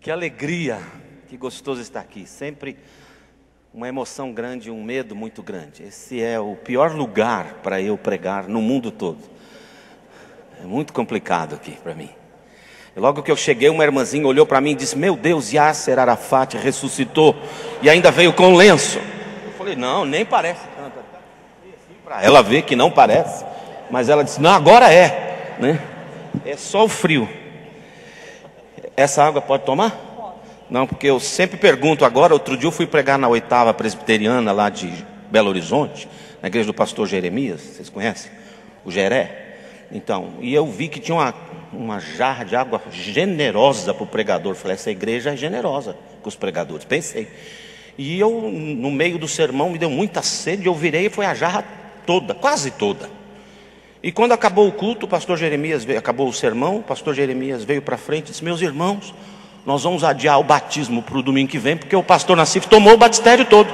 Que alegria, que gostoso estar aqui. Sempre uma emoção grande, um medo muito grande. Esse é o pior lugar para eu pregar no mundo todo. É muito complicado aqui para mim. E logo que eu cheguei, uma irmãzinha olhou para mim e disse: meu Deus, Yasser Arafat ressuscitou e ainda veio com lenço. Eu falei: não, nem parece tanto. Para ela ver que não parece. Mas ela disse: não, agora é, né? É só o frio. Essa água pode tomar? Não, porque eu sempre pergunto agora. Outro dia eu fui pregar na 8ª Presbiteriana lá de Belo Horizonte, na igreja do pastor Jeremias. Vocês conhecem? O Jeré. Então, e eu vi que tinha uma jarra de água generosa para o pregador. Falei: essa igreja é generosa com os pregadores. Pensei. E eu, no meio do sermão, me deu muita sede. Eu virei e foi a jarra toda, quase toda. E quando acabou o culto, o pastor Jeremias veio, acabou o sermão, o pastor Jeremias veio para frente e disse: meus irmãos, nós vamos adiar o batismo para o domingo que vem, porque o pastor Nassif tomou o batistério todo.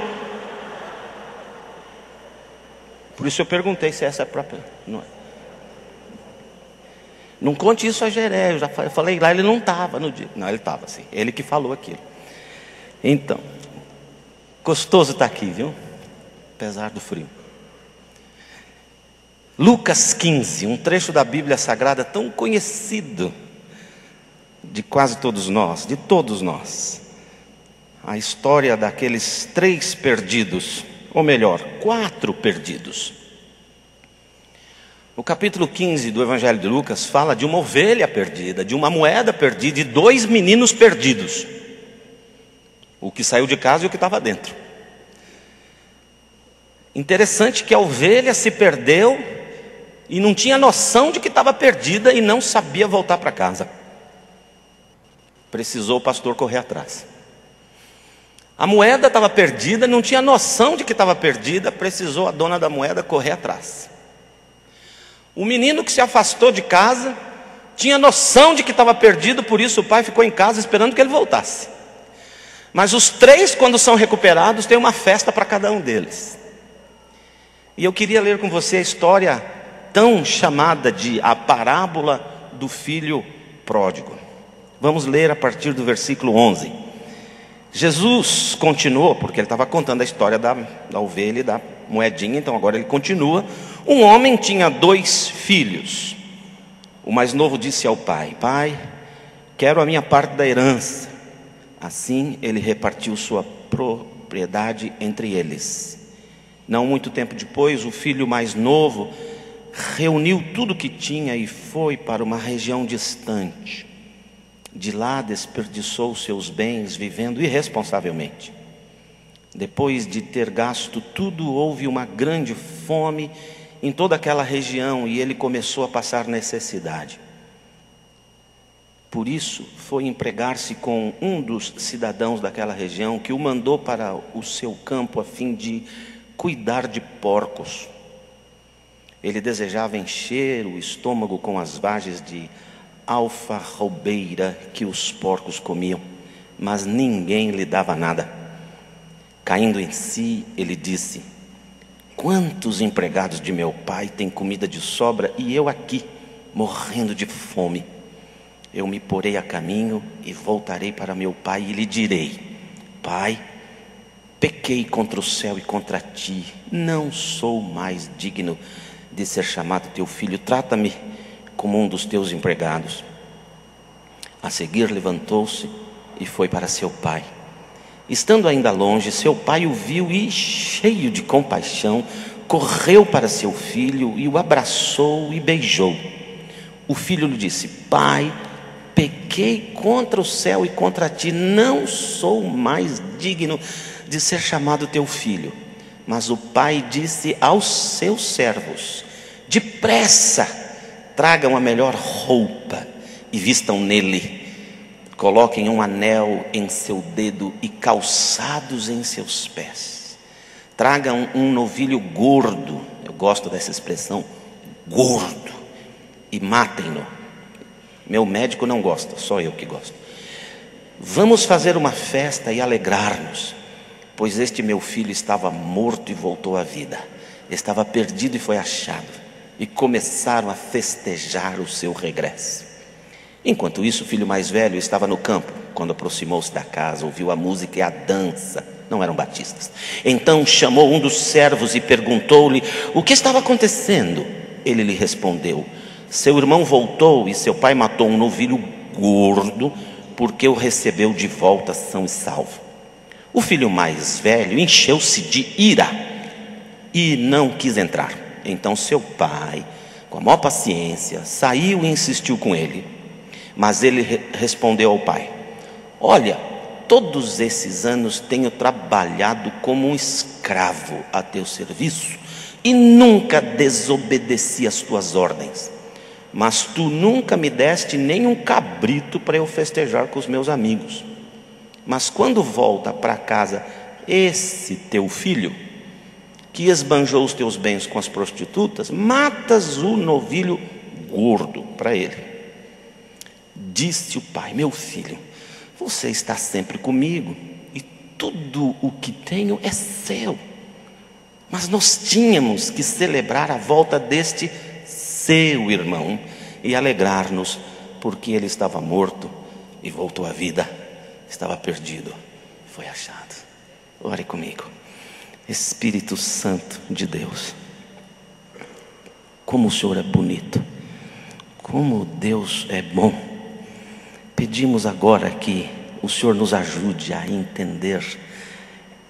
Por isso eu perguntei se essa é própria. Não conte isso a Jeré, eu já falei lá, ele não estava no dia. Não, ele estava sim, ele que falou aquilo. Então, gostoso estar aqui, viu? Apesar do frio. Lucas 15, um trecho da Bíblia Sagrada tão conhecido de quase todos nós, de todos nós. A história daqueles 3 perdidos, ou melhor, 4 perdidos. O capítulo 15 do Evangelho de Lucas fala de uma ovelha perdida, de uma moeda perdida e 2 meninos perdidos. O que saiu de casa e o que estava dentro. Interessante que a ovelha se perdeu e não tinha noção de que estava perdida e não sabia voltar para casa. Precisou o pastor correr atrás. A moeda estava perdida, não tinha noção de que estava perdida, precisou a dona da moeda correr atrás. O menino que se afastou de casa tinha noção de que estava perdido, por isso o pai ficou em casa esperando que ele voltasse. Mas os 3, quando são recuperados, tem uma festa para cada um deles. E eu queria ler com você a história tão chamada de a parábola do filho pródigo. Vamos ler a partir do versículo 11. Jesus continuou, porque ele estava contando a história da ovelha e da moedinha, então agora ele continua. Um homem tinha 2 filhos. O mais novo disse ao pai: pai, quero a minha parte da herança. Assim ele repartiu sua propriedade entre eles. Não muito tempo depois, o filho mais novo reuniu tudo que tinha e foi para uma região distante. De lá desperdiçou seus bens vivendo irresponsavelmente. Depois de ter gasto tudo, houve uma grande fome em toda aquela região e ele começou a passar necessidade. Por isso foi empregar-se com um dos cidadãos daquela região, que o mandou para o seu campo a fim de cuidar de porcos. Ele desejava encher o estômago com as vagens de alfarrobeira que os porcos comiam, mas ninguém lhe dava nada. Caindo em si, ele disse: quantos empregados de meu pai têm comida de sobra e eu aqui, morrendo de fome? Eu me porei a caminho e voltarei para meu pai e lhe direi: pai, pequei contra o céu e contra ti, não sou mais digno de ser chamado teu filho, trata-me como um dos teus empregados. A seguir levantou-se e foi para seu pai. Estando ainda longe, seu pai o viu e, cheio de compaixão, correu para seu filho e o abraçou e beijou. O filho lhe disse: pai, pequei contra o céu e contra ti, não sou mais digno de ser chamado teu filho. Mas o pai disse aos seus servos: depressa, tragam a melhor roupa e vistam nele. Coloquem um anel em seu dedo e calçados em seus pés. Tragam um novilho gordo, eu gosto dessa expressão, gordo, e matem-no. Meu médico não gosta, só eu que gosto. Vamos fazer uma festa e alegrar-nos, pois este meu filho estava morto e voltou à vida, estava perdido e foi achado. E começaram a festejar o seu regresso. Enquanto isso, o filho mais velho estava no campo. Quando aproximou-se da casa, ouviu a música e a dança. Não eram batistas. Então chamou um dos servos e perguntou-lhe o que estava acontecendo. Ele lhe respondeu: seu irmão voltou e seu pai matou um novilho gordo, porque o recebeu de volta são e salvo. O filho mais velho encheu-se de ira e não quis entrar. Então seu pai, com a maior paciência, saiu e insistiu com ele. Mas ele respondeu ao pai: olha, todos esses anos tenho trabalhado como um escravo a teu serviço e nunca desobedeci às tuas ordens. Mas tu nunca me deste nem um cabrito para eu festejar com os meus amigos. Mas quando volta para casa esse teu filho, que esbanjou os teus bens com as prostitutas, matas o novilho gordo para ele. Disse o pai: meu filho, você está sempre comigo e tudo o que tenho é seu. Mas nós tínhamos que celebrar a volta deste seu irmão e alegrar-nos, porque ele estava morto e voltou à vida, estava perdido, foi achado. Ore comigo. Espírito Santo de Deus, como o Senhor é bonito, como Deus é bom. Pedimos agora que o Senhor nos ajude a entender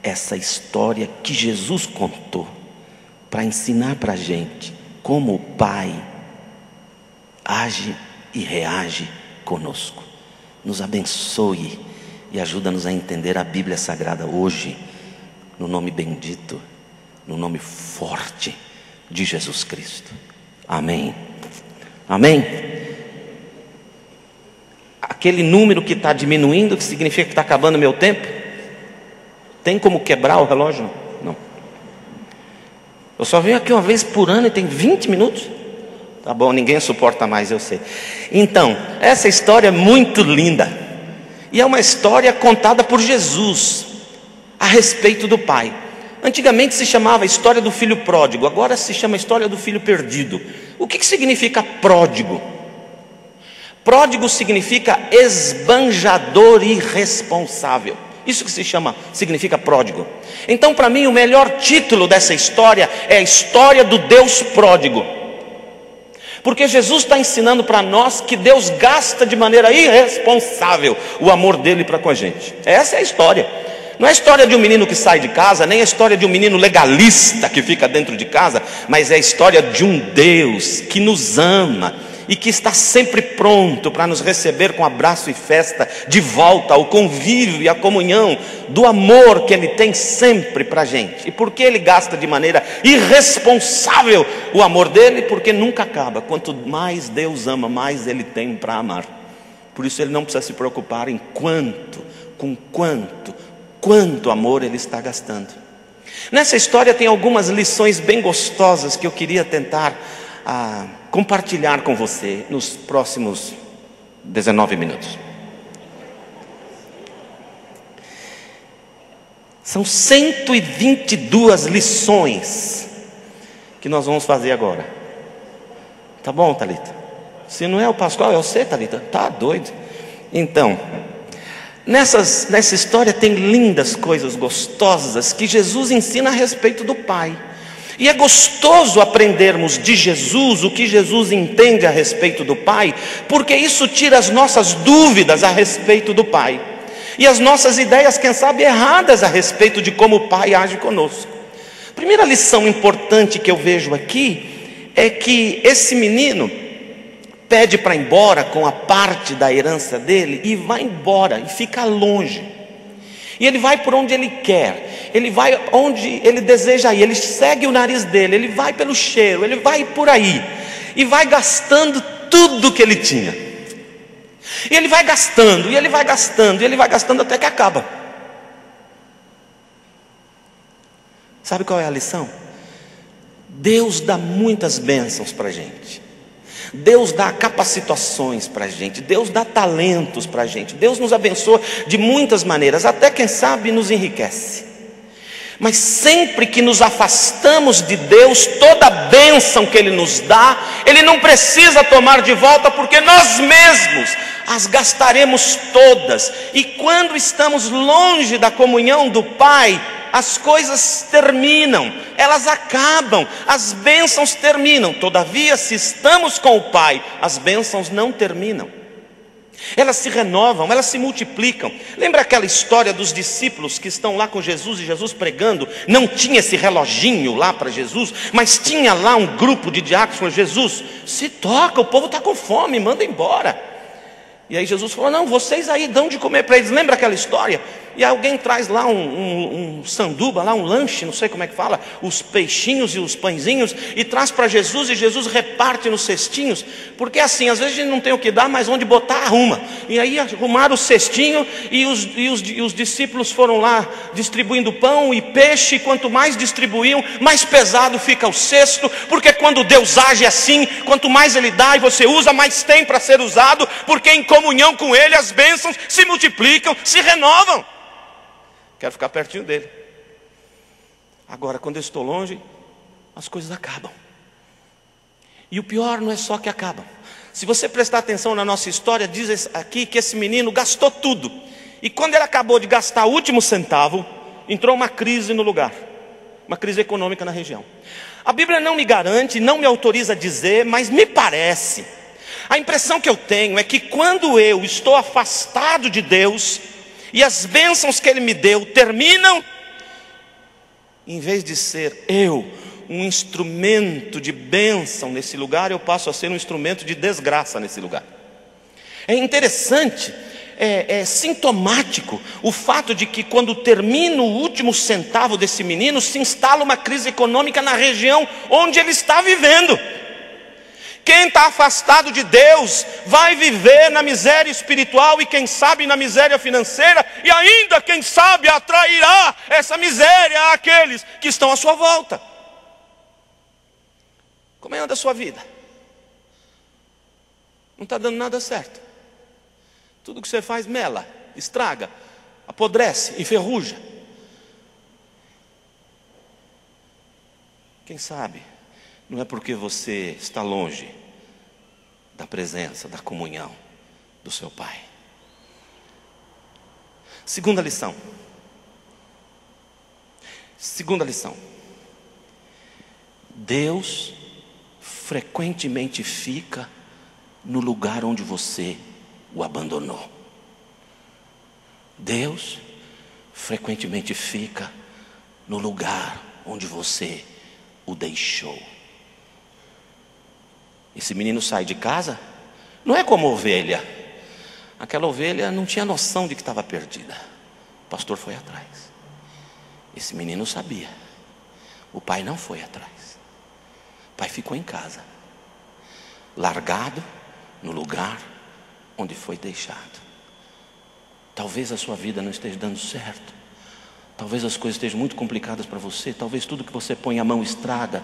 essa história que Jesus contou, para ensinar para a gente como o Pai age e reage conosco. Nos abençoe e ajuda-nos a entender a Bíblia Sagrada hoje, no nome bendito, no nome forte de Jesus Cristo. Amém. Amém. Aquele número que está diminuindo, que significa que está acabando o meu tempo, tem como quebrar o relógio? Não. Eu só venho aqui uma vez por ano e tem 20 minutos. Tá bom, ninguém suporta mais, eu sei. Então, essa história é muito linda. E é uma história contada por Jesus a respeito do Pai. Antigamente se chamava a história do filho pródigo, agora se chama a história do filho perdido. O que significa pródigo? Pródigo significa esbanjador irresponsável. Isso que significa pródigo. Então, para mim, o melhor título dessa história é a história do Deus pródigo. Porque Jesus está ensinando para nós que Deus gasta de maneira irresponsável o amor dele para com a gente. Essa é a história. Não é a história de um menino que sai de casa, nem a história de um menino legalista que fica dentro de casa, mas é a história de um Deus que nos ama e que está sempre pronto para nos receber com abraço e festa de volta ao convívio e à comunhão do amor que Ele tem sempre para a gente. E por que Ele gasta de maneira irresponsável o amor dele? Porque nunca acaba. Quanto mais Deus ama, mais Ele tem para amar. Por isso Ele não precisa se preocupar em quanto amor Ele está gastando. Nessa história tem algumas lições bem gostosas que eu queria tentar compartilhar com você nos próximos 19 minutos. São 122 lições que nós vamos fazer agora. Tá bom, Thalita? Se não é o Pascoal, é você, Thalita? Tá doido? Então, nessa história tem lindas coisas gostosas que Jesus ensina a respeito do Pai. E é gostoso aprendermos de Jesus o que Jesus entende a respeito do Pai, porque isso tira as nossas dúvidas a respeito do Pai e as nossas ideias, quem sabe, erradas a respeito de como o Pai age conosco. A primeira lição importante que eu vejo aqui é que esse menino pede para ir embora com a parte da herança dele e vai embora e fica longe. E ele vai por onde ele quer, ele vai onde ele deseja ir, ele segue o nariz dele, ele vai pelo cheiro, ele vai por aí, e vai gastando tudo que ele tinha. E ele vai gastando, e ele vai gastando, e ele vai gastando até que acaba. Sabe qual é a lição? Deus dá muitas bênçãos para a gente. Deus dá capacitações para a gente, Deus dá talentos para a gente, Deus nos abençoa de muitas maneiras, até quem sabe nos enriquece. Mas sempre que nos afastamos de Deus, toda a bênção que Ele nos dá, Ele não precisa tomar de volta, porque nós mesmos as gastaremos todas. E quando estamos longe da comunhão do Pai, as coisas terminam, elas acabam, as bênçãos terminam. Todavia, se estamos com o Pai, as bênçãos não terminam. Elas se renovam, elas se multiplicam. Lembra aquela história dos discípulos que estão lá com Jesus e Jesus pregando? Não tinha esse reloginho lá para Jesus, mas tinha lá um grupo de diáconos com Jesus. Se toca, o povo está com fome, manda embora. E aí Jesus falou, não, vocês aí dão de comer para eles. Lembra aquela história? E alguém traz lá um sanduba, lá um lanche, não sei como é que fala, os peixinhos e os pãezinhos, e traz para Jesus, e Jesus reparte nos cestinhos, porque assim, às vezes a gente não tem o que dar, mas onde botar, arruma. E aí arrumaram o cestinho, e os discípulos foram lá distribuindo pão e peixe, e quanto mais distribuíam, mais pesado fica o cesto, porque quando Deus age assim, quanto mais Ele dá e você usa, mais tem para ser usado, porque em comunhão com Ele as bênçãos se multiplicam, se renovam. Quero ficar pertinho dele. Agora, quando eu estou longe, as coisas acabam. E o pior não é só que acabam. Se você prestar atenção na nossa história, diz aqui que esse menino gastou tudo. E quando ele acabou de gastar o último centavo, entrou uma crise no lugar. Uma crise econômica na região. A Bíblia não me garante, não me autoriza a dizer, mas me parece. A impressão que eu tenho é que quando eu estou afastado de Deus, e as bênçãos que Ele me deu terminam, em vez de ser eu um instrumento de bênção nesse lugar, eu passo a ser um instrumento de desgraça nesse lugar. É interessante, é sintomático o fato de que quando termina o último centavo desse menino, se instala uma crise econômica na região onde ele está vivendo. Quem está afastado de Deus vai viver na miséria espiritual e quem sabe na miséria financeira, e ainda quem sabe atrairá essa miséria àqueles que estão à sua volta. Como é que anda a sua vida? Não está dando nada certo. Tudo que você faz mela, estraga, apodrece, enferruja. Quem sabe não é porque você está longe da presença, da comunhão do seu Pai. Segunda lição. Deus frequentemente fica no lugar onde você o abandonou. Deus frequentemente fica no lugar onde você o deixou. Esse menino sai de casa, não é como ovelha. Aquela ovelha não tinha noção de que estava perdida. O pastor foi atrás. Esse menino sabia. O pai não foi atrás. O pai ficou em casa, largado no lugar onde foi deixado. Talvez a sua vida não esteja dando certo. Talvez as coisas estejam muito complicadas para você. Talvez tudo que você põe a mão estraga.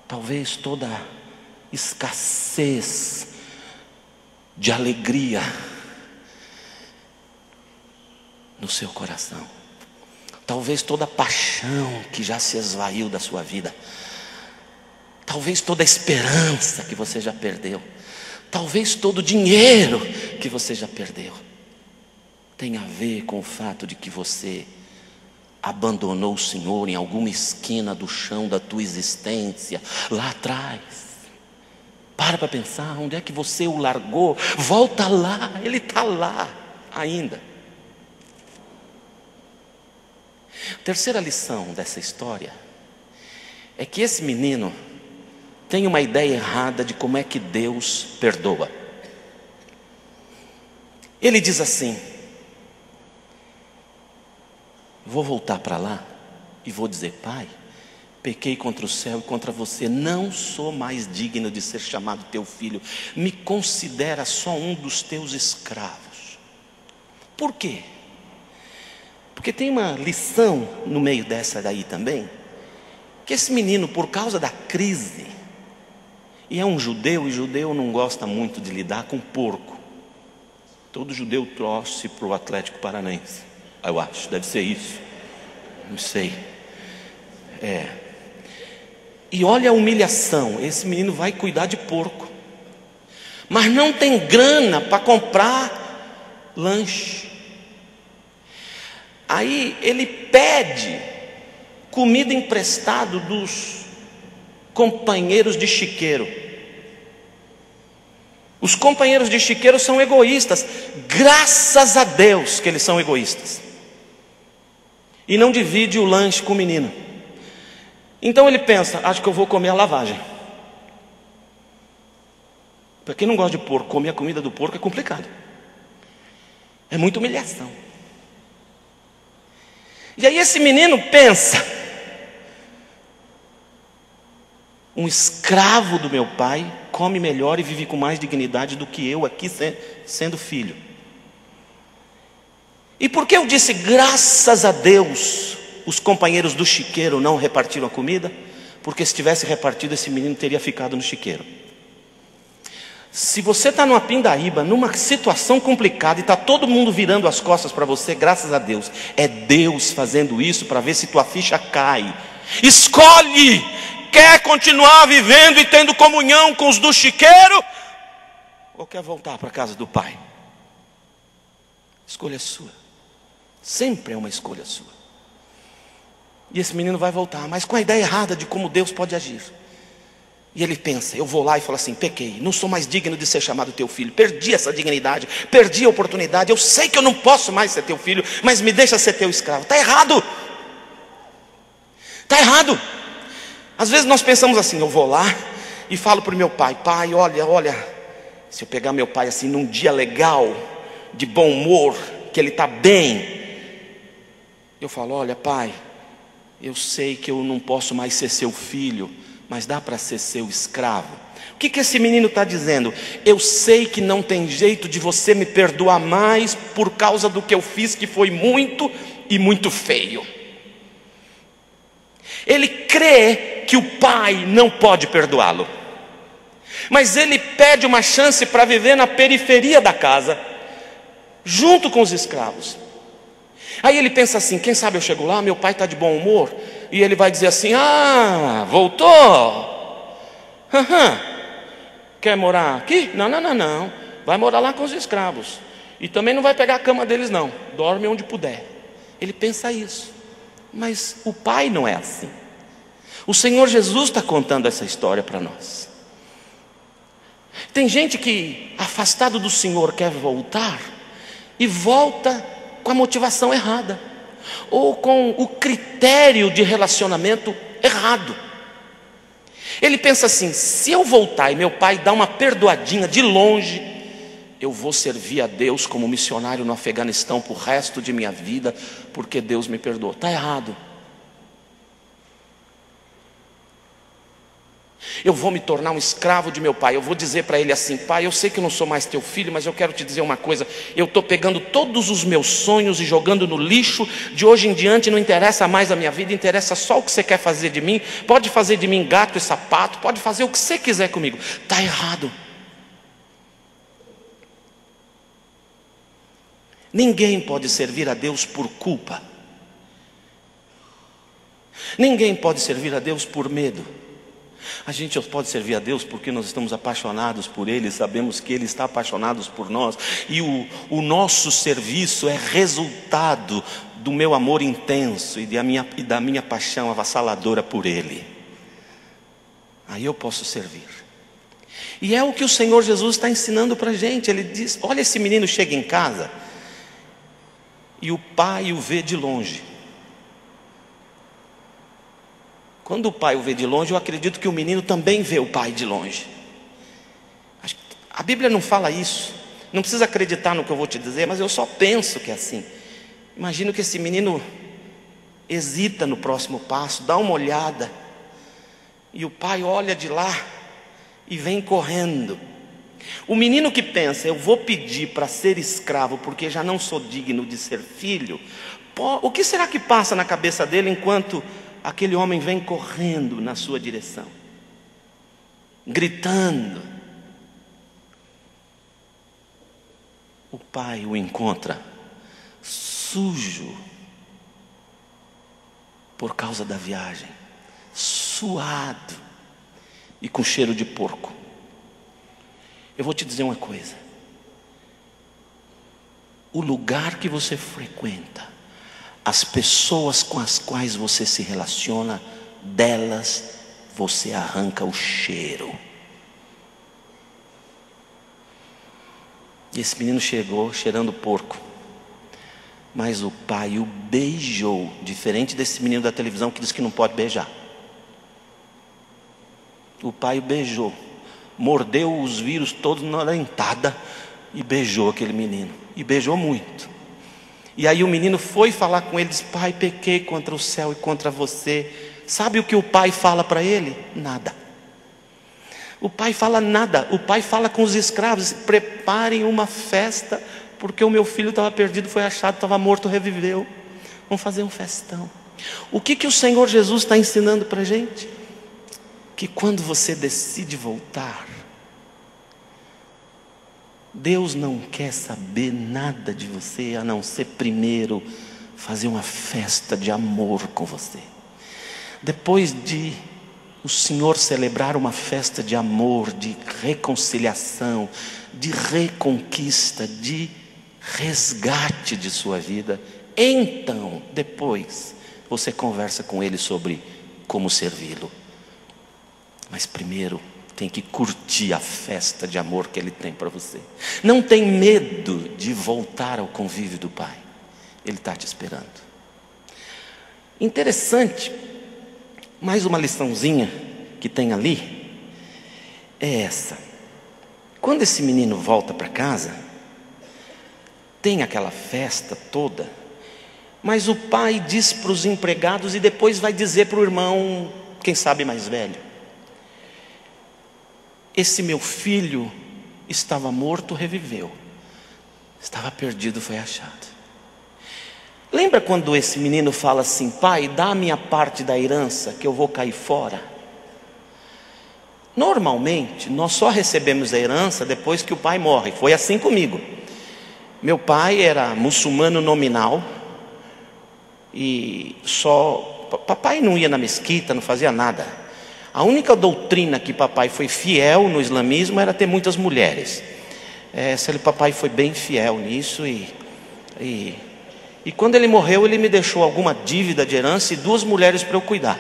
Talvez toda escassez de alegria no seu coração. Talvez toda paixão que já se esvaiu da sua vida. Talvez toda esperança que você já perdeu. Talvez todo o dinheiro que você já perdeu. Tem a ver com o fato de que você abandonou o Senhor em alguma esquina do chão da tua existência, lá atrás. Para pensar, onde é que você o largou? Volta lá, ele está lá ainda. A terceira lição dessa história é que esse menino tem uma ideia errada de como é que Deus perdoa. Ele diz assim: vou voltar para lá e vou dizer, Pai, pequei contra o céu e contra você, não sou mais digno de ser chamado teu filho, me considera só um dos teus escravos. Por quê? Porque tem uma lição no meio dessa daí também, que esse menino, por causa da crise, e é um judeu, e judeu não gosta muito de lidar com porco. Todo judeu torce para o Atlético Paranaense, eu acho, deve ser isso, não sei. E olha a humilhação, esse menino vai cuidar de porco. mas não tem grana para comprar lanche. Aí ele pede comida emprestada dos companheiros de chiqueiro. Os companheiros de chiqueiro são egoístas, graças a Deus que eles são egoístas, e não divide o lanche com o menino. Então ele pensa, acho que eu vou comer a lavagem. Para quem não gosta de porco, comer a comida do porco é complicado, é muita humilhação. E aí esse menino pensa, um escravo do meu pai come melhor e vive com mais dignidade do que eu aqui sendo filho. E por que eu disse graças a Deus os companheiros do chiqueiro não repartiram a comida? Porque se tivesse repartido, esse menino teria ficado no chiqueiro. Se você está numa pindaíba, numa situação complicada, e está todo mundo virando as costas para você, graças a Deus, é Deus fazendo isso para ver se tua ficha cai. Escolhe! Quer continuar vivendo e tendo comunhão com os do chiqueiro? Ou quer voltar para a casa do pai? Escolha sua. Sempre é uma escolha sua. E esse menino vai voltar, mas com a ideia errada de como Deus pode agir. E ele pensa, eu vou lá e falo assim, pequei, não sou mais digno de ser chamado teu filho, perdi essa dignidade, perdi a oportunidade, eu sei que eu não posso mais ser teu filho, mas me deixa ser teu escravo. Está errado. Está errado. Às vezes nós pensamos assim, eu vou lá e falo para o meu pai, pai, olha, se eu pegar meu pai assim num dia legal, de bom humor, que ele está bem, eu falo, olha pai, eu sei que eu não posso mais ser seu filho, mas dá para ser seu escravo. O que esse menino está dizendo? Eu sei que não tem jeito de você me perdoar mais por causa do que eu fiz, que foi muito e muito feio. Ele crê que o pai não pode perdoá-lo, mas ele pede uma chance para viver na periferia da casa, junto com os escravos. Aí ele pensa assim, quem sabe eu chego lá, meu pai está de bom humor, e ele vai dizer assim, voltou? Quer morar aqui? Não, vai morar lá com os escravos, e também não vai pegar a cama deles não, dorme onde puder. Ele pensa isso. Mas o pai não é assim. O Senhor Jesus está contando essa história para nós. Tem gente que, afastado do Senhor, quer voltar, e volta com a motivação errada, ou com o critério de relacionamento errado. Ele pensa assim, se eu voltar e meu pai dar uma perdoadinha de longe, eu vou servir a Deus como missionário no Afeganistão para o resto de minha vida, porque Deus me perdoou. Está errado. Eu vou me tornar um escravo de meu pai. Eu vou dizer para ele assim, pai, eu sei que eu não sou mais teu filho, mas eu quero te dizer uma coisa, eu estou pegando todos os meus sonhos e jogando no lixo. De hoje em diante não interessa mais a minha vida, interessa só o que você quer fazer de mim. Pode fazer de mim gato e sapato, pode fazer o que você quiser comigo. Está errado. Ninguém pode servir a Deus por culpa. Ninguém pode servir a Deus por medo. A gente só pode servir a Deus porque nós estamos apaixonados por Ele, sabemos que Ele está apaixonado por nós, e o nosso serviço é resultado do meu amor intenso e da minha paixão avassaladora por Ele. Aí eu posso servir. E é o que o Senhor Jesus está ensinando para a gente. Ele diz, olha, esse menino chega em casa e o pai o vê de longe. Quando o pai o vê de longe, eu acredito que o menino também vê o pai de longe. A Bíblia não fala isso. Não precisa acreditar no que eu vou te dizer, mas eu só penso que é assim. Imagino que esse menino hesita no próximo passo, dá uma olhada, e o pai olha de lá e vem correndo. O menino que pensa, eu vou pedir para ser escravo porque já não sou digno de ser filho, o que será que passa na cabeça dele enquanto aquele homem vem correndo na sua direção, gritando? O pai o encontra sujo por causa da viagem, suado e com cheiro de porco. Eu vou te dizer uma coisa: o lugar que você frequenta, as pessoas com as quais você se relaciona, delas você arranca o cheiro. E esse menino chegou cheirando porco, mas o pai o beijou, diferente desse menino da televisão que diz que não pode beijar. O pai o beijou, mordeu os vírus todos na dentada e beijou aquele menino, e beijou muito. E aí o menino foi falar com ele, disse: pai, pequei contra o céu e contra você. Sabe o que o pai fala para ele? Nada. O pai fala nada. O pai fala com os escravos: preparem uma festa, porque o meu filho estava perdido, foi achado, estava morto, reviveu. Vamos fazer um festão. O que o Senhor Jesus está ensinando para a gente? Que quando você decide voltar, Deus não quer saber nada de você, a não ser primeiro fazer uma festa de amor com você. Depois de o Senhor celebrar uma festa de amor, de reconciliação, de reconquista, de resgate de sua vida, então, depois, você conversa com Ele sobre como servi-lo. Mas primeiro, tem que curtir a festa de amor que Ele tem para você. Não tem medo de voltar ao convívio do Pai. Ele está te esperando. Interessante, mais uma liçãozinha que tem ali, é essa. Quando esse menino volta para casa, tem aquela festa toda, mas o pai diz para os empregados e depois vai dizer para o irmão, quem sabe mais velho: esse meu filho estava morto, reviveu. Estava perdido, foi achado. Lembra quando esse menino fala assim: pai, dá a minha parte da herança que eu vou cair fora? Normalmente, nós só recebemos a herança depois que o pai morre. Foi assim comigo. Meu pai era muçulmano nominal. E papai não ia na mesquita, não fazia nada. A única doutrina que papai foi fiel no islamismo era ter muitas mulheres. Papai foi bem fiel nisso. E quando ele morreu, ele me deixou alguma dívida de herança e 2 mulheres para eu cuidar.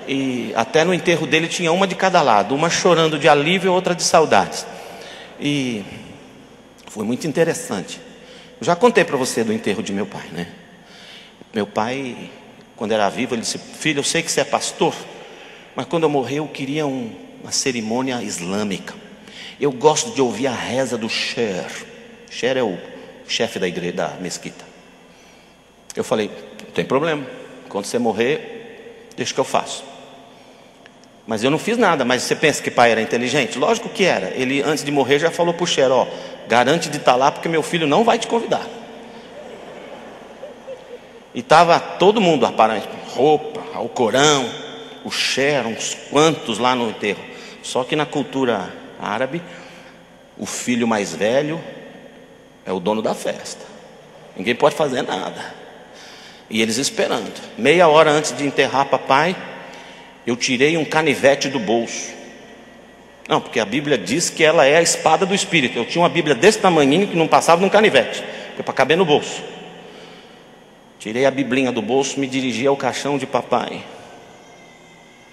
E até no enterro dele tinha uma de cada lado, uma chorando de alívio e outra de saudades. E foi muito interessante. Eu já contei para você do enterro de meu pai, né? Meu pai, quando era vivo, ele disse: filho, eu sei que você é pastor, mas quando eu morrer eu queria uma cerimônia islâmica. Eu gosto de ouvir a reza do Sheikh. Sheikh é o chefe da igreja, da mesquita. Eu falei: não tem problema, quando você morrer, deixa que eu faço. Mas eu não fiz nada. Mas você pensa que pai era inteligente? Lógico que era. Ele, antes de morrer, já falou para o Sheikh: ó, garante de estar lá, porque meu filho não vai te convidar. E estava todo mundo, aparente, roupa, alcorão, o Sheikh, uns quantos lá no enterro. Só que na cultura árabe, o filho mais velho é o dono da festa. Ninguém pode fazer nada. E eles esperando. Meia hora antes de enterrar papai, eu tirei um canivete do bolso. Não, porque a Bíblia diz que ela é a espada do Espírito. Eu tinha uma Bíblia desse tamanhinho que não passava num canivete, que é para caber no bolso. Tirei a biblinha do bolso, me dirigi ao caixão de papai.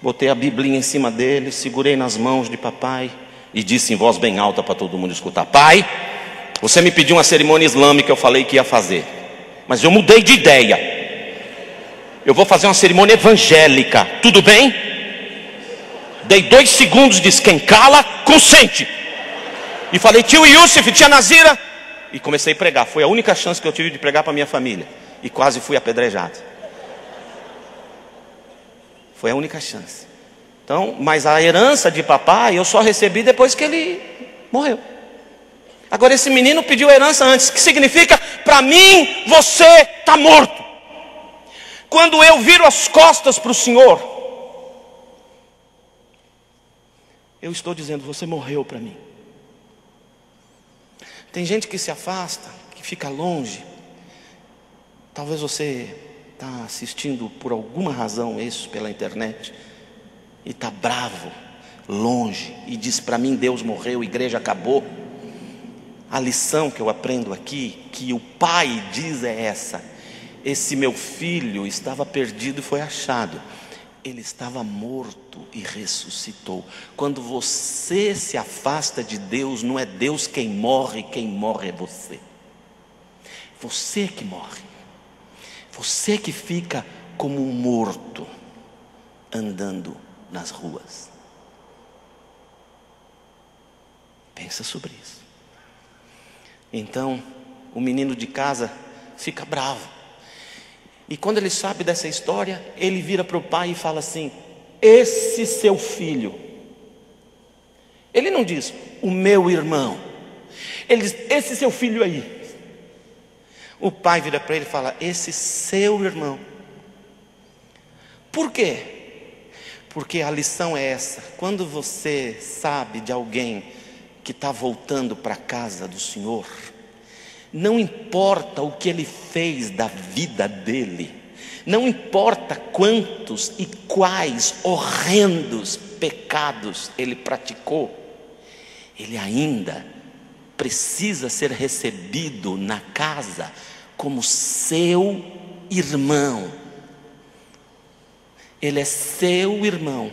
Botei a biblinha em cima dele, segurei nas mãos de papai e disse em voz bem alta para todo mundo escutar: pai, você me pediu uma cerimônia islâmica, eu falei que ia fazer, mas eu mudei de ideia. Eu vou fazer uma cerimônia evangélica, tudo bem? Dei 2 segundos, disse: quem cala, consente. E falei: tio Yusuf, tia Nazira. E comecei a pregar. Foi a única chance que eu tive de pregar para minha família. E quase fui apedrejado. Foi a única chance. Então, mas a herança de papai eu só recebi depois que ele morreu. Agora esse menino pediu a herança antes. Que significa: para mim você está morto. Quando eu viro as costas para o Senhor, eu estou dizendo: você morreu para mim. Tem gente que se afasta, que fica longe. Talvez você está assistindo por alguma razão isso pela internet e está bravo, longe, e diz para mim: Deus morreu, a igreja acabou. A lição que eu aprendo aqui, que o pai diz é essa: esse meu filho estava perdido e foi achado. Ele estava morto e ressuscitou. Quando você se afasta de Deus, não é Deus quem morre é você. Você que morre. Você que fica como um morto, andando nas ruas. Pensa sobre isso. Então, o menino de casa fica bravo. E quando ele sabe dessa história, ele vira para o pai e fala assim: esse seu filho. Ele não diz o meu irmão. Ele diz: esse seu filho aí. O pai vira para ele e fala: esse seu irmão. Por quê? Porque a lição é essa: quando você sabe de alguém que está voltando para a casa do Senhor, não importa o que ele fez da vida dele, não importa quantos e quais horrendos pecados ele praticou, ele ainda precisa ser recebido na casa como seu irmão. Ele é seu irmão,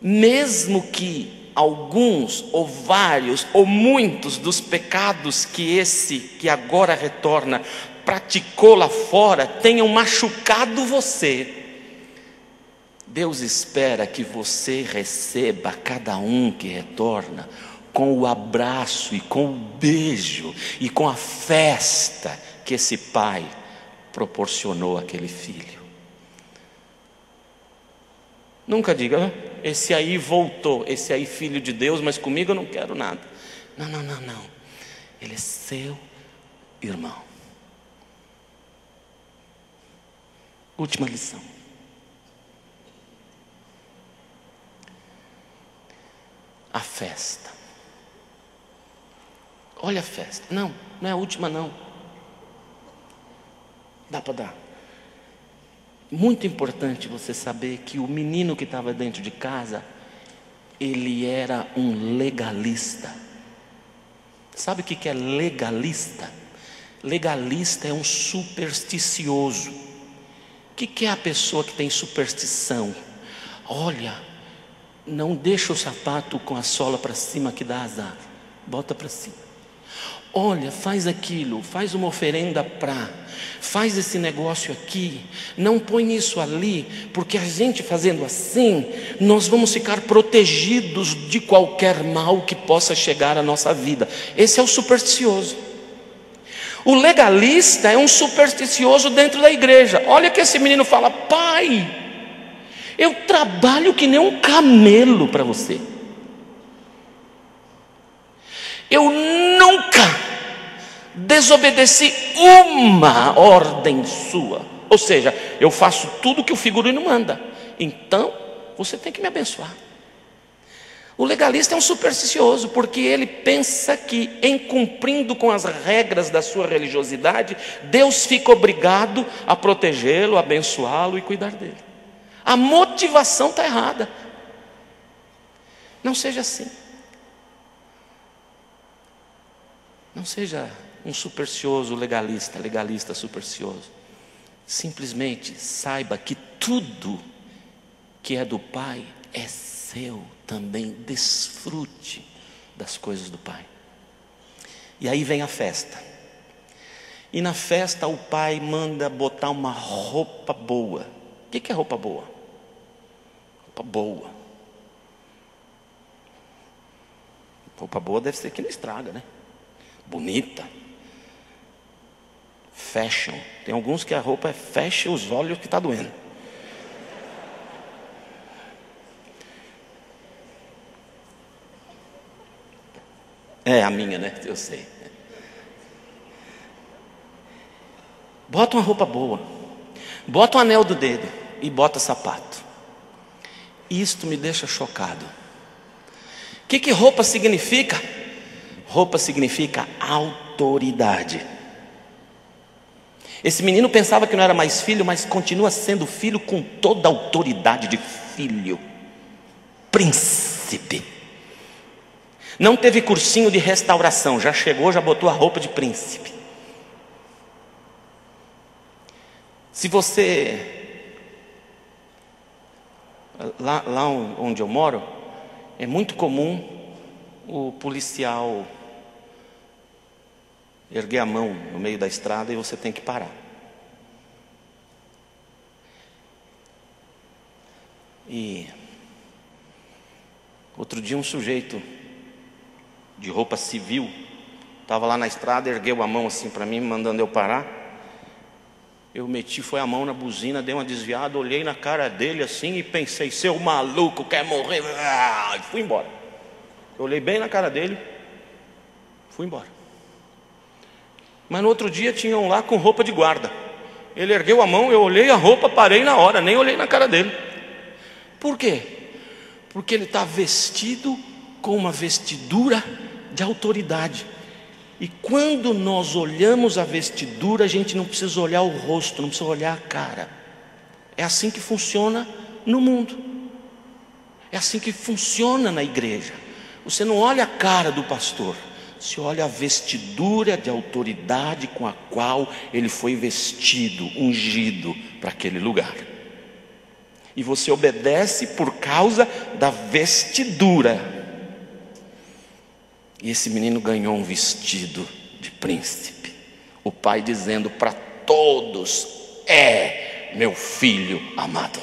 mesmo que alguns, ou vários, ou muitos dos pecados que esse que agora retorna praticou lá fora tenham machucado você. Deus espera que você receba cada um que retorna com o abraço e com o beijo e com a festa que esse pai proporcionou àquele filho. Nunca diga: esse aí voltou, esse aí filho de Deus, mas comigo eu não quero nada. Não. Ele é seu irmão. Última lição. A festa. Olha a festa. Não é a última não. Dá para dar. Muito importante você saber que o menino que estava dentro de casa, ele era um legalista. Sabe o que é legalista? Legalista é um supersticioso. O que é a pessoa que tem superstição? Olha, não deixa o sapato com a sola para cima que dá azar. Bota para cima. Olha, faz aquilo, faz uma oferenda faz esse negócio aqui, não põe isso ali, porque a gente fazendo assim, nós vamos ficar protegidos de qualquer mal que possa chegar à nossa vida. Esse é o supersticioso. O legalista é um supersticioso dentro da igreja. Olha que esse menino fala: pai, eu trabalho que nem um camelo para você. Eu nunca desobedeci uma ordem sua. Ou seja, eu faço tudo que o figurino manda. Então, você tem que me abençoar. O legalista é um supersticioso, porque ele pensa que, em cumprindo com as regras da sua religiosidade, Deus fica obrigado a protegê-lo, abençoá-lo e cuidar dele. A motivação está errada. Não seja assim. Não seja um supersticioso legalista supersticioso. Simplesmente saiba que tudo que é do Pai é seu também. Desfrute das coisas do Pai. E aí vem a festa. E na festa o pai manda botar uma roupa boa. O que é roupa boa? Roupa boa. Roupa boa deve ser que não estraga, né? Bonita, fashion. Tem alguns que a roupa fecha os olhos que está doendo. É a minha, né? Eu sei. Bota uma roupa boa, bota um anel do dedo e bota sapato. Isto me deixa chocado. O que roupa significa? Roupa significa autoridade. Esse menino pensava que não era mais filho, mas continua sendo filho com toda a autoridade de filho. Princesa. príncipe. Não teve cursinho de restauração, já chegou, já botou a roupa de príncipe. Se você... Lá onde eu moro, é muito comum o policial erguer a mão no meio da estrada e você tem que parar. E outro dia um sujeito de roupa civil estava lá na estrada, ergueu a mão assim para mim, mandando eu parar. Eu meti, foi a mão na buzina, dei uma desviada, olhei na cara dele assim e pensei, seu maluco, quer morrer? E fui embora. Eu olhei bem na cara dele, fui embora. Mas no outro dia tinha um lá com roupa de guarda. Ele ergueu a mão, eu olhei a roupa, parei na hora, nem olhei na cara dele. Por quê? Porque ele está vestido com uma vestidura de autoridade. E quando nós olhamos a vestidura, a gente não precisa olhar o rosto, não precisa olhar a cara. É assim que funciona no mundo. É assim que funciona na igreja. Você não olha a cara do pastor, você olha a vestidura de autoridade com a qual ele foi vestido, ungido para aquele lugar. E você obedece por causa da vestidura. E esse menino ganhou um vestido de príncipe. O pai dizendo para todos: é meu filho amado.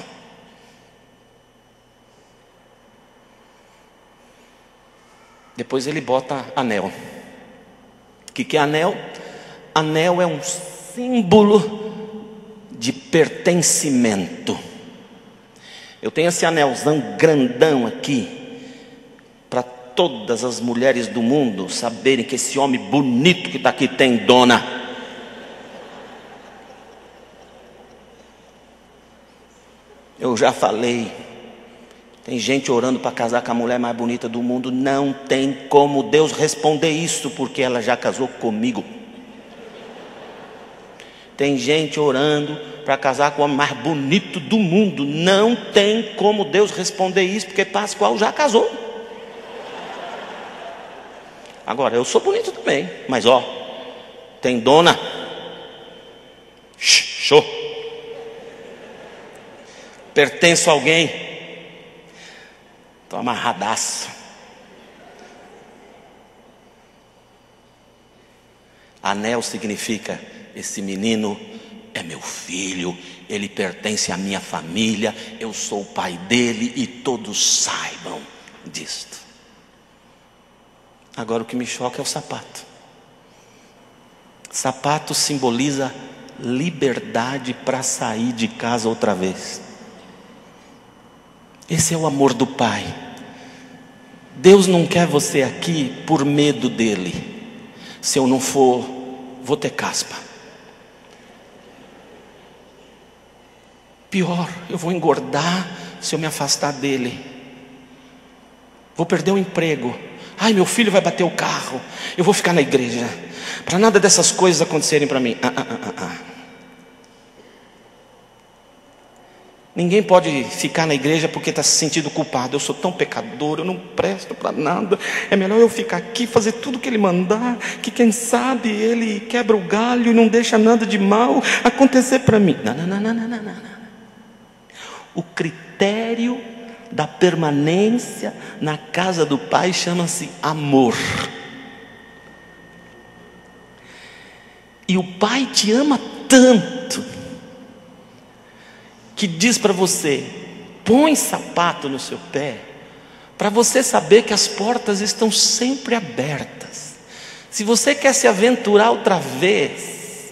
Depois ele bota anel. O que é anel? Anel é um símbolo de pertencimento. Eu tenho esse anelzão grandão aqui, para todas as mulheres do mundo saberem que esse homem bonito que está aqui tem dona. Eu já falei, tem gente orando para casar com a mulher mais bonita do mundo. Não tem como Deus responder isso, porque ela já casou comigo. Tem gente orando para casar com o homem mais bonito do mundo. Não tem como Deus responder isso, porque Pascoal já casou. Agora, eu sou bonito também, mas ó, tem dona. Show. Pertenço a alguém. Estou amarradaço. Anel significa: esse menino é meu filho, ele pertence à minha família, eu sou o pai dele e todos saibam disto. Agora o que me choca é o sapato. Sapato simboliza liberdade para sair de casa outra vez. Esse é o amor do Pai. Deus não quer você aqui por medo dele. Se eu não for, vou ter caspa. Pior, eu vou engordar se eu me afastar dele. Vou perder o emprego. Ai, meu filho vai bater o carro. Eu vou ficar na igreja. Para nada dessas coisas acontecerem para mim. Ninguém pode ficar na igreja porque está se sentindo culpado. Eu sou tão pecador, eu não presto para nada. É melhor eu ficar aqui, fazer tudo que ele mandar, que quem sabe ele quebra o galho e não deixa nada de mal acontecer para mim. Não. O critério da permanência na casa do Pai chama-se amor. E o Pai te ama tanto que diz para você: põe sapato no seu pé, para você saber que as portas estão sempre abertas. Se você quer se aventurar outra vez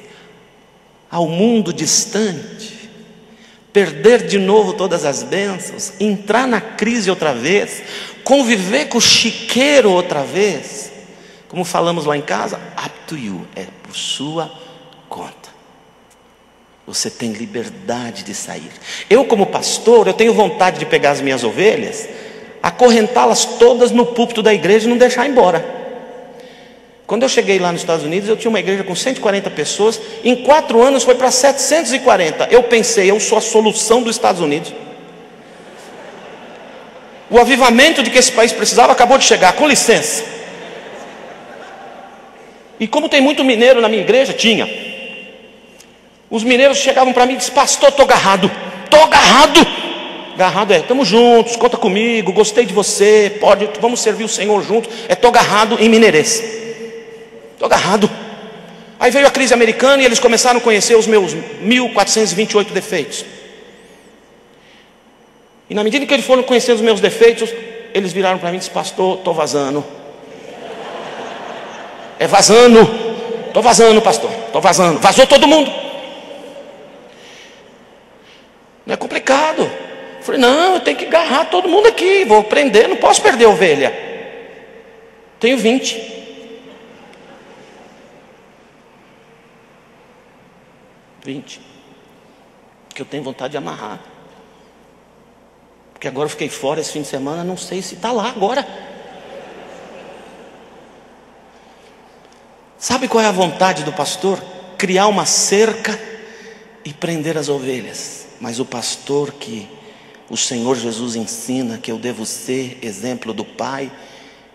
ao mundo distante, perder de novo todas as bênçãos, entrar na crise outra vez, conviver com o chiqueiro outra vez, como falamos lá em casa, up to you, é por sua conta. Você tem liberdade de sair. Eu, como pastor, eu tenho vontade de pegar as minhas ovelhas, acorrentá-las todas no púlpito da igreja e não deixar embora. Quando eu cheguei lá nos Estados Unidos, eu tinha uma igreja com 140 pessoas. Em 4 anos foi para 740. Eu pensei, eu sou a solução dos Estados Unidos. O avivamento de que esse país precisava acabou de chegar, com licença. E como tem muito mineiro na minha igreja, tinha. Os mineiros chegavam para mim e diziam: pastor, estou agarrado. Estou agarrado. Agarrado é, estamos juntos, conta comigo, gostei de você, vamos servir o Senhor juntos. Estou agarrado em mineirês. Estou agarrado. Aí veio a crise americana e eles começaram a conhecer os meus 1428 defeitos. E na medida que eles foram conhecendo os meus defeitos, eles viraram para mim e disseram: pastor, estou vazando. É vazando. Estou vazando, pastor. Estou vazando. Vazou todo mundo. Não é complicado. Eu falei: não, eu tenho que agarrar todo mundo aqui. Vou prender, não posso perder a ovelha. Tenho 20. Que eu tenho vontade de amarrar. Porque agora eu fiquei fora esse fim de semana, não sei se está lá agora. Sabe qual é a vontade do pastor? Criar uma cerca e prender as ovelhas. Mas o pastor que o Senhor Jesus ensina que eu devo ser exemplo do Pai,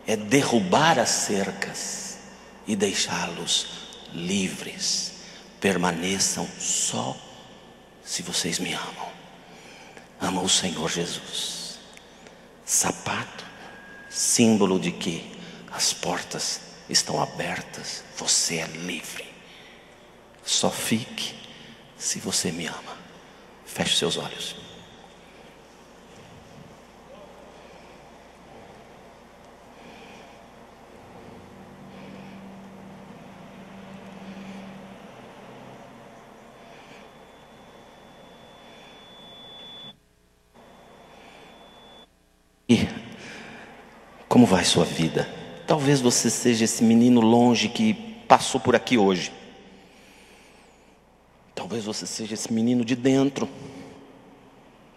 é derrubar as cercas e deixá-los livres. Permaneçam só se vocês me amam. Amam o Senhor Jesus. Sapato, símbolo de que as portas estão abertas, você é livre. Só fique se você me ama. Feche seus olhos. E como vai sua vida? Talvez você seja esse menino longe que passou por aqui hoje. Talvez você seja esse menino de dentro,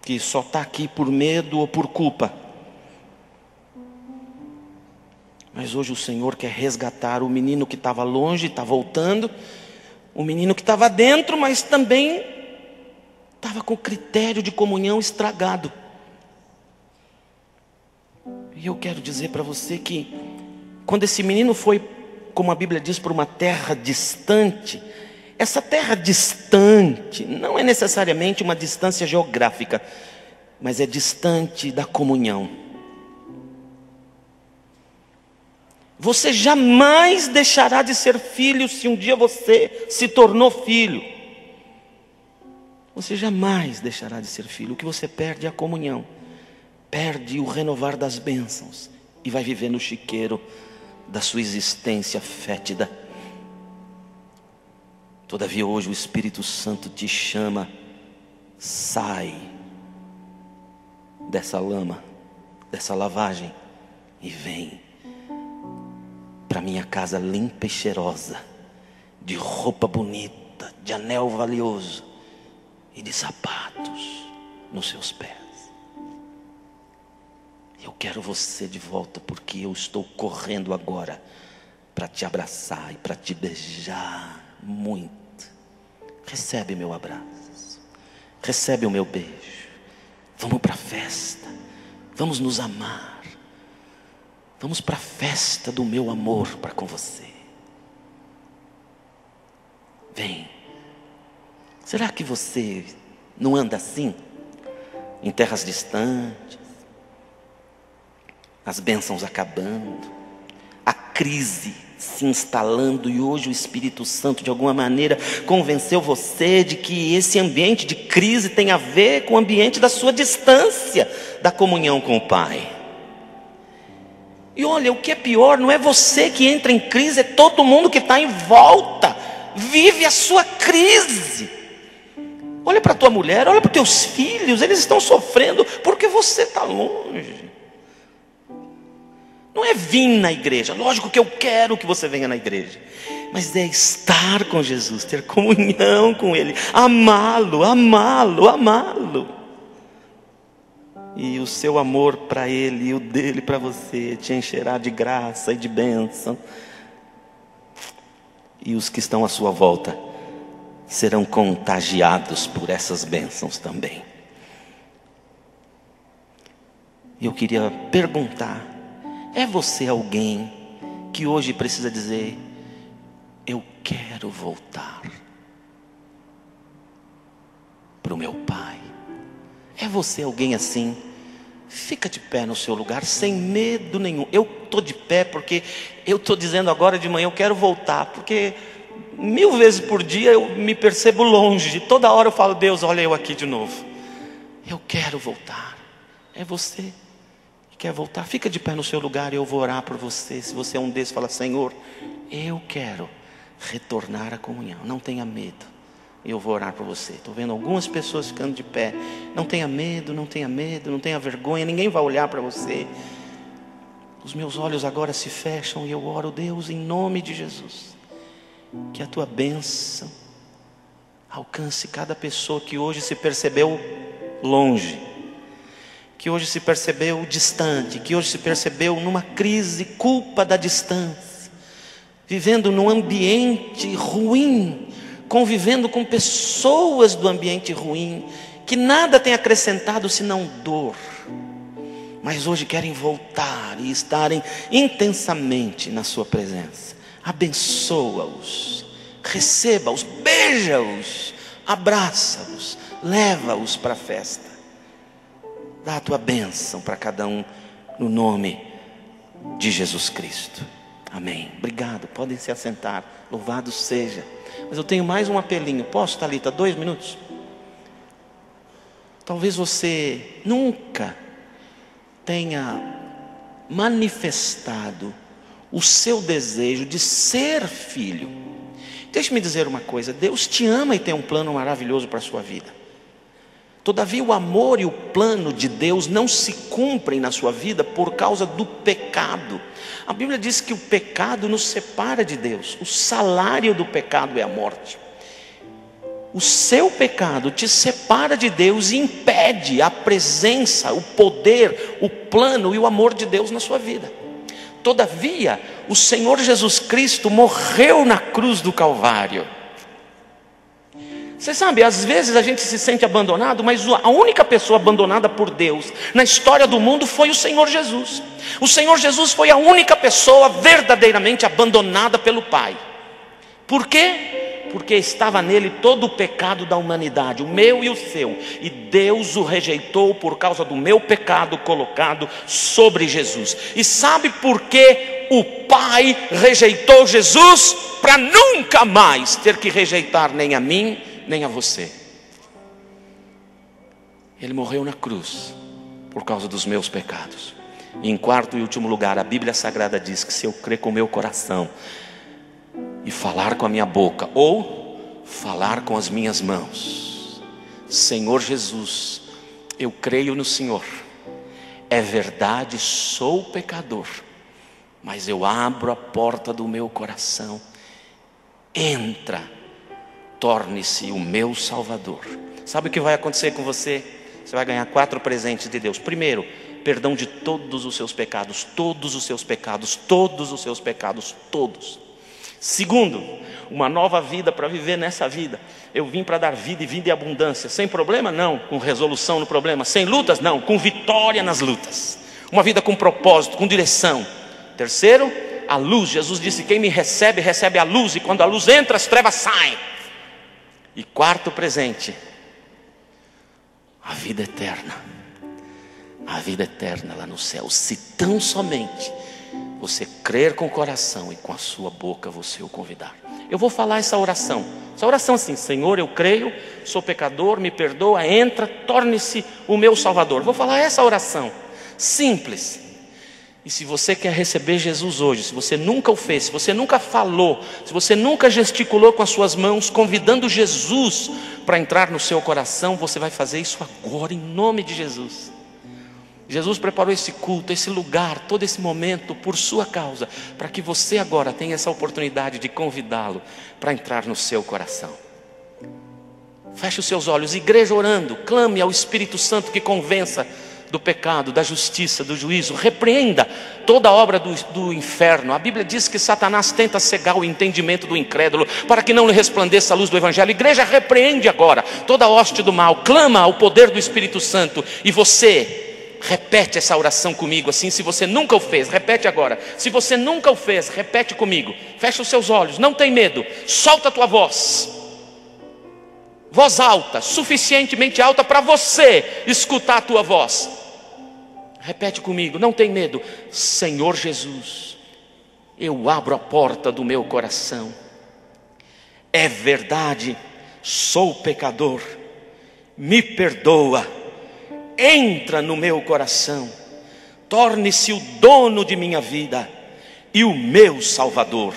que só está aqui por medo ou por culpa. Mas hoje o Senhor quer resgatar o menino que estava longe, está voltando. O menino que estava dentro, mas também estava com o critério de comunhão estragado. E eu quero dizer para você que quando esse menino foi, como a Bíblia diz, para uma terra distante, essa terra distante não é necessariamente uma distância geográfica, mas é distante da comunhão. Você jamais deixará de ser filho se um dia você se tornou filho. Você jamais deixará de ser filho. O que você perde é a comunhão. Perde o renovar das bênçãos e vai viver no chiqueiro da sua existência fétida. Todavia hoje o Espírito Santo te chama: sai dessa lama, dessa lavagem e vem para minha casa limpa e cheirosa, de roupa bonita, de anel valioso e de sapatos nos seus pés. Eu quero você de volta, porque eu estou correndo agora para te abraçar e para te beijar muito. Recebe meu abraço, recebe o meu beijo. Vamos para a festa, vamos nos amar. Vamos para a festa do meu amor para com você. Vem. Será que você não anda assim? Em terras distantes, as bênçãos acabando, a crise se instalando, e hoje o Espírito Santo de alguma maneira convenceu você de que esse ambiente de crise tem a ver com o ambiente da sua distância da comunhão com o Pai. E olha, o que é pior, não é você que entra em crise, é todo mundo que está em volta, vive a sua crise. Olha para a tua mulher, olha para os teus filhos, eles estão sofrendo porque você está longe. Não é vir na igreja, lógico que eu quero que você venha na igreja, mas é estar com Jesus, ter comunhão com Ele, amá-lo, amá-lo, amá-lo. E o seu amor para Ele e o dele para você te encherá de graça e de bênção. E os que estão à sua volta serão contagiados por essas bênçãos também. Eu queria perguntar: é você alguém que hoje precisa dizer: eu quero voltar para o meu Pai? É você alguém assim? Fica de pé no seu lugar, sem medo nenhum. Eu estou de pé porque eu estou dizendo agora de manhã: eu quero voltar, porque 1000 vezes por dia eu me percebo longe. Toda hora eu falo: Deus, olha eu aqui de novo. Eu quero voltar. É você que quer voltar? Fica de pé no seu lugar e eu vou orar por você. Se você é um desses, fala: Senhor, eu quero retornar à comunhão. Não tenha medo. Eu vou orar por você. Estou vendo algumas pessoas ficando de pé. Não tenha medo, não tenha medo, não tenha vergonha. Ninguém vai olhar para você. Os meus olhos agora se fecham e eu oro: Deus, em nome de Jesus, que a tua bênção alcance cada pessoa que hoje se percebeu longe, que hoje se percebeu distante, que hoje se percebeu numa crise, culpa da distância, vivendo num ambiente ruim, convivendo com pessoas do ambiente ruim, que nada tem acrescentado senão dor, mas hoje querem voltar e estarem intensamente na sua presença. Abençoa-os, receba-os, beija-os, abraça-os, leva-os para a festa. Dá a tua bênção para cada um, no nome de Jesus Cristo. Amém. Obrigado, podem se assentar. Louvado seja. Mas eu tenho mais um apelinho. Posso, Thalita? 2 minutos? Talvez você nunca tenha manifestado o seu desejo de ser filho. Deixe-me dizer uma coisa: Deus te ama e tem um plano maravilhoso para a sua vida. Todavia o amor e o plano de Deus não se cumprem na sua vida por causa do pecado. A Bíblia diz que o pecado nos separa de Deus. O salário do pecado é a morte. O seu pecado te separa de Deus e impede a presença, o poder, o plano e o amor de Deus na sua vida. Todavia, o Senhor Jesus Cristo morreu na cruz do Calvário. Você sabe, às vezes a gente se sente abandonado, mas a única pessoa abandonada por Deus na história do mundo foi o Senhor Jesus. O Senhor Jesus foi a única pessoa verdadeiramente abandonada pelo Pai. Por quê? Porque estava nele todo o pecado da humanidade, o meu e o seu, e Deus o rejeitou por causa do meu pecado colocado sobre Jesus. E sabe por que o Pai rejeitou Jesus? Para nunca mais ter que rejeitar nem a mim, nem a você. Ele morreu na cruz por causa dos meus pecados. E em quarto e último lugar, a Bíblia Sagrada diz que se eu crer com o meu coração e falar com a minha boca, ou falar com as minhas mãos: Senhor Jesus, eu creio no Senhor, é verdade, sou pecador, mas eu abro a porta do meu coração, entra, torne-se o meu Salvador. Sabe o que vai acontecer com você? Você vai ganhar 4 presentes de Deus. Primeiro, perdão de todos os seus pecados, todos os seus pecados, todos os seus pecados, todos. Segundo, uma nova vida para viver nessa vida. Eu vim para dar vida e vida em abundância. Sem problema? Não. Com resolução no problema. Sem lutas? Não. Com vitória nas lutas. Uma vida com propósito, com direção. Terceiro, a luz. Jesus disse: quem me recebe, recebe a luz. E quando a luz entra, as trevas saem. E quarto presente, a vida eterna. A vida eterna lá no céu. Se tão somente você crer com o coração e com a sua boca você o convidar. Eu vou falar essa oração assim: Senhor, eu creio, sou pecador, me perdoa, entra, torne-se o meu Salvador. Vou falar essa oração, simples. E se você quer receber Jesus hoje, se você nunca o fez, se você nunca falou, se você nunca gesticulou com as suas mãos, convidando Jesus para entrar no seu coração, você vai fazer isso agora, em nome de Jesus. Jesus preparou esse culto, esse lugar, todo esse momento por sua causa, para que você agora tenha essa oportunidade de convidá-lo para entrar no seu coração. Feche os seus olhos, igreja orando, clame ao Espírito Santo que convença do pecado, da justiça, do juízo. Repreenda toda a obra do inferno. A Bíblia diz que Satanás tenta cegar o entendimento do incrédulo, para que não lhe resplandeça a luz do Evangelho. A igreja repreende agora toda a hoste do mal, clama ao poder do Espírito Santo. E você, Repete essa oração comigo assim, se você nunca o fez, repete agora. Se você nunca o fez, repete comigo. Fecha os seus olhos, não tem medo. Solta a tua voz. Voz alta, suficientemente alta para você escutar a tua voz. Repete comigo, não tem medo. Senhor Jesus, eu abro a porta do meu coração. É verdade, sou pecador. Me perdoa. Entra no meu coração. Torne-se o dono de minha vida e o meu Salvador.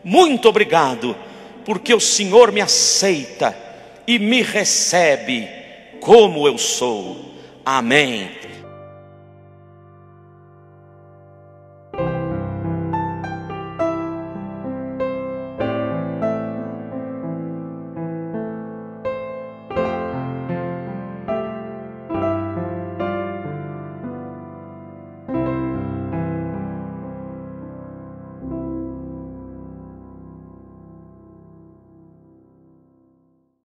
Muito obrigado, porque o Senhor me aceita e me recebe como eu sou. Amém.